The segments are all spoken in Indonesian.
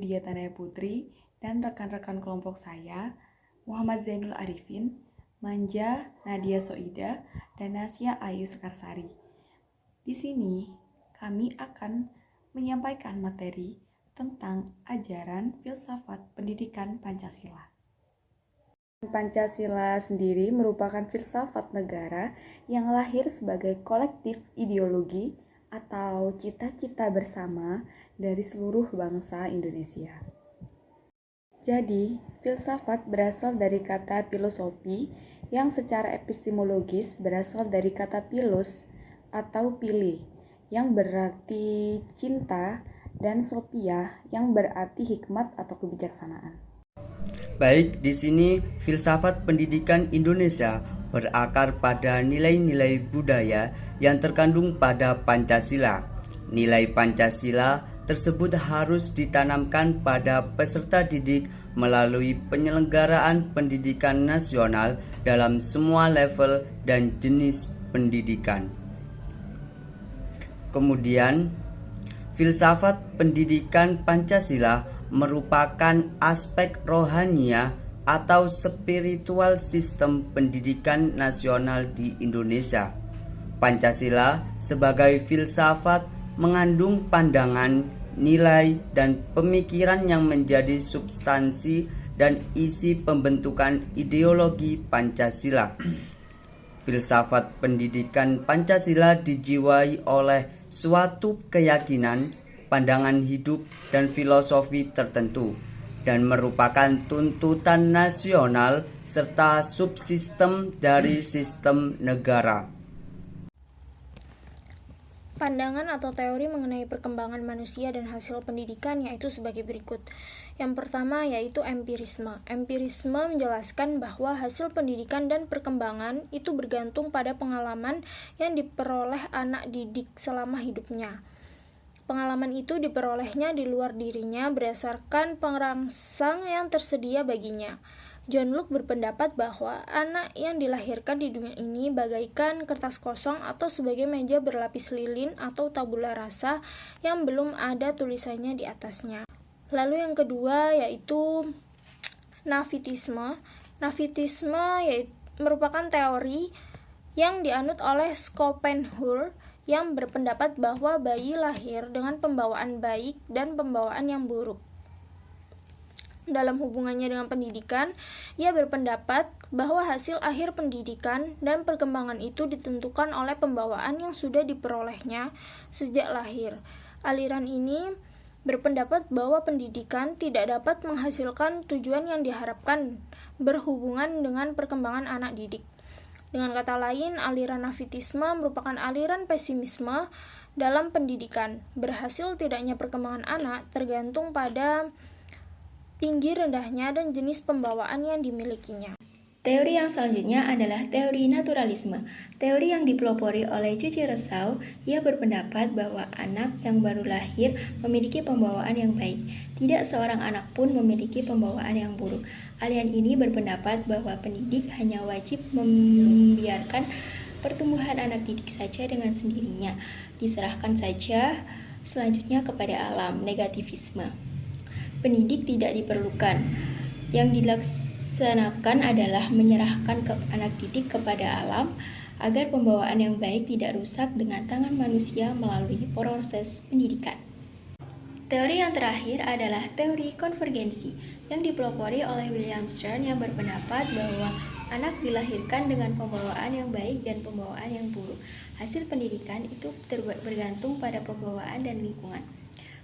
Nadia Tanaya Putri dan rekan-rekan kelompok saya, Muhammad Zainul Arifin, Manja Nadia Soida, dan Nasya Ayu Sekarsari. Di sini kami akan menyampaikan materi tentang ajaran filsafat pendidikan Pancasila. Pancasila sendiri merupakan filsafat negara yang lahir sebagai kolektif ideologi atau cita-cita bersama dari seluruh bangsa Indonesia. Jadi, filsafat berasal dari kata filosofi yang secara epistemologis berasal dari kata philos atau pilih yang berarti cinta dan sophia yang berarti hikmat atau kebijaksanaan. Baik, di sini filsafat pendidikan Indonesia berakar pada nilai-nilai budaya yang terkandung pada Pancasila. Nilai Pancasila tersebut harus ditanamkan pada peserta didik melalui penyelenggaraan pendidikan nasional dalam semua level dan jenis pendidikan. Kemudian, filsafat pendidikan Pancasila merupakan aspek rohania atau spiritual sistem pendidikan nasional di Indonesia. Pancasila sebagai filsafat mengandung pandangan, nilai, dan pemikiran yang menjadi substansi dan isi pembentukan ideologi Pancasila. Filsafat pendidikan Pancasila dijiwai oleh suatu keyakinan, pandangan hidup, dan filosofi tertentu, dan merupakan tuntutan nasional serta subsistem dari sistem negara. Pandangan atau teori mengenai perkembangan manusia dan hasil pendidikan yaitu sebagai berikut. Yang pertama yaitu empirisme. Empirisme menjelaskan bahwa hasil pendidikan dan perkembangan itu bergantung pada pengalaman yang diperoleh anak didik selama hidupnya. Pengalaman itu diperolehnya di luar dirinya berdasarkan perangsang yang tersedia baginya. John Locke berpendapat bahwa anak yang dilahirkan di dunia ini bagaikan kertas kosong atau sebagai meja berlapis lilin atau tabula rasa yang belum ada tulisannya di atasnya. Lalu yang kedua yaitu Navitisme. Navitisme merupakan teori yang dianut oleh Schopenhauer yang berpendapat bahwa bayi lahir dengan pembawaan baik dan pembawaan yang buruk. Dalam hubungannya dengan pendidikan, ia berpendapat bahwa hasil akhir pendidikan dan perkembangan itu ditentukan oleh pembawaan yang sudah diperolehnya sejak lahir. Aliran ini berpendapat bahwa pendidikan tidak dapat menghasilkan tujuan yang diharapkan berhubungan dengan perkembangan anak didik. Dengan kata lain, aliran Navitisme merupakan aliran pesimisme dalam pendidikan. Berhasil tidaknya perkembangan anak tergantung pada tinggi rendahnya dan jenis pembawaan yang dimilikinya. Teori yang selanjutnya adalah teori naturalisme. Teori yang dipelopori oleh Cuci Resau, ia berpendapat bahwa anak yang baru lahir memiliki pembawaan yang baik. Tidak seorang anak pun memiliki pembawaan yang buruk. Aliran ini berpendapat bahwa pendidik hanya wajib membiarkan pertumbuhan anak didik saja dengan sendirinya. Diserahkan saja selanjutnya kepada alam. Negativisme. Pendidik tidak diperlukan. Yang dilaksanakan adalah menyerahkan anak didik kepada alam agar pembawaan yang baik tidak rusak dengan tangan manusia melalui proses pendidikan. Teori yang terakhir adalah teori konvergensi yang dipelopori oleh William Stern yang berpendapat bahwa anak dilahirkan dengan pembawaan yang baik dan pembawaan yang buruk. Hasil pendidikan itu bergantung pada pembawaan dan lingkungan.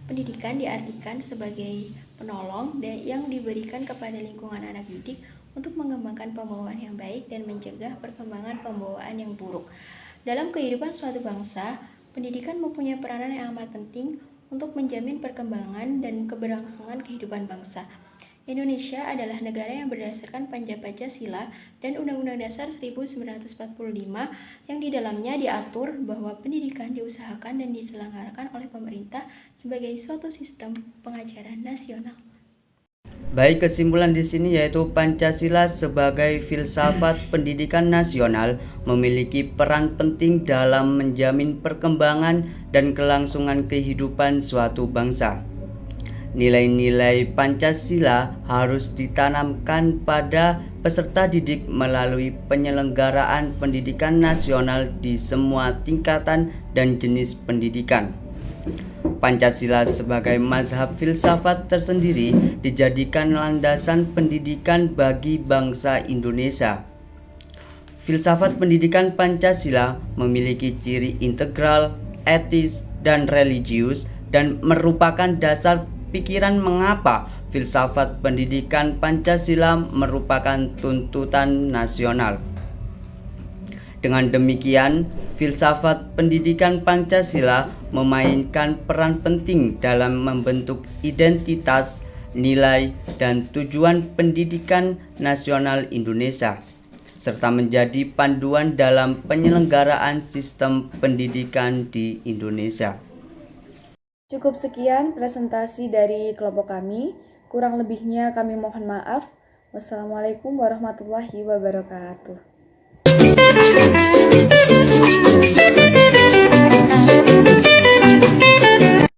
Pendidikan diartikan sebagai penolong yang diberikan kepada lingkungan anak didik untuk mengembangkan pembawaan yang baik dan mencegah perkembangan pembawaan yang buruk. Dalam kehidupan suatu bangsa, pendidikan mempunyai peranan yang amat penting untuk menjamin perkembangan dan keberlangsungan kehidupan bangsa. Indonesia adalah negara yang berdasarkan Pancasila dan Undang-Undang Dasar 1945 yang di dalamnya diatur bahwa pendidikan diusahakan dan diselenggarakan oleh pemerintah sebagai suatu sistem pengajaran nasional. Baik, kesimpulan di sini yaitu Pancasila sebagai filsafat pendidikan nasional memiliki peran penting dalam menjamin perkembangan dan kelangsungan kehidupan suatu bangsa. Nilai-nilai Pancasila harus ditanamkan pada peserta didik melalui penyelenggaraan pendidikan nasional di semua tingkatan dan jenis pendidikan. Pancasila sebagai mazhab filsafat tersendiri dijadikan landasan pendidikan bagi bangsa Indonesia. Filsafat pendidikan Pancasila memiliki ciri integral, etis, dan religius, dan merupakan dasar pikiran mengapa filsafat pendidikan Pancasila merupakan tuntutan nasional. Dengan demikian, filsafat pendidikan Pancasila memainkan peran penting dalam membentuk identitas, nilai, dan tujuan pendidikan nasional Indonesia, serta menjadi panduan dalam penyelenggaraan sistem pendidikan di Indonesia. Cukup sekian presentasi dari kelompok kami. Kurang lebihnya kami mohon maaf. Wassalamualaikum warahmatullahi wabarakatuh.